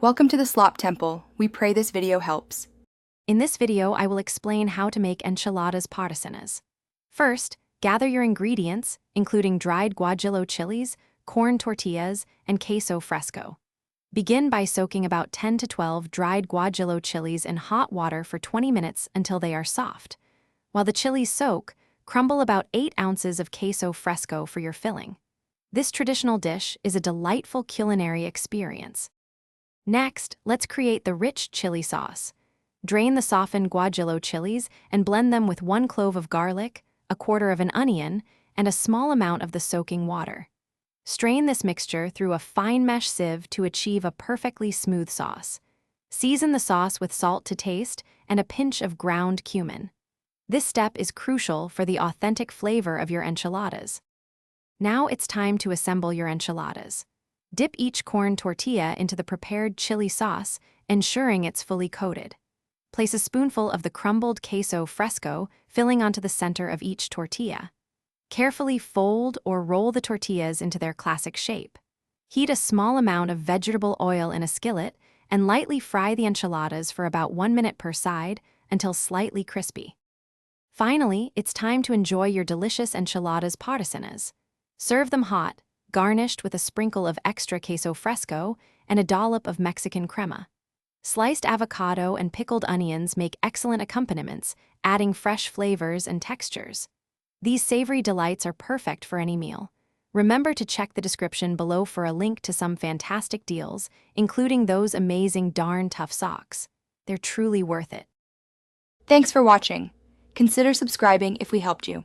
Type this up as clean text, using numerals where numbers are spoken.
Welcome to the Slop Temple. We pray this video helps. In this video, I will explain how to make enchiladas potosinas. First, gather your ingredients, including dried guajillo chilies, corn tortillas, and queso fresco. Begin by soaking about 10 to 12 dried guajillo chilies in hot water for 20 minutes until they are soft. While the chilies soak, crumble about 8 ounces of queso fresco for your filling. This traditional dish is a delightful culinary experience. Next, let's create the rich chili sauce. Drain the softened guajillo chilies and blend them with 1 clove of garlic, 1/4 of an onion, and a small amount of the soaking water. Strain this mixture through a fine mesh sieve to achieve a perfectly smooth sauce. Season the sauce with salt to taste and a pinch of ground cumin. This step is crucial for the authentic flavor of your enchiladas. Now it's time to assemble your enchiladas. Dip each corn tortilla into the prepared chili sauce, ensuring it's fully coated. Place a spoonful of the crumbled queso fresco, filling onto the center of each tortilla. Carefully fold or roll the tortillas into their classic shape. Heat a small amount of vegetable oil in a skillet and lightly fry the enchiladas for about 1 minute per side until slightly crispy. Finally, it's time to enjoy your delicious enchiladas potosinas. Serve them hot, garnished with a sprinkle of extra queso fresco and a dollop of Mexican crema. Sliced avocado and pickled onions make excellent accompaniments, adding fresh flavors and textures. These savory delights are perfect for any meal. Remember to check the description below for a link to some fantastic deals, including those amazing darn tough socks. They're truly worth it. Thanks for watching. Consider subscribing if we helped you.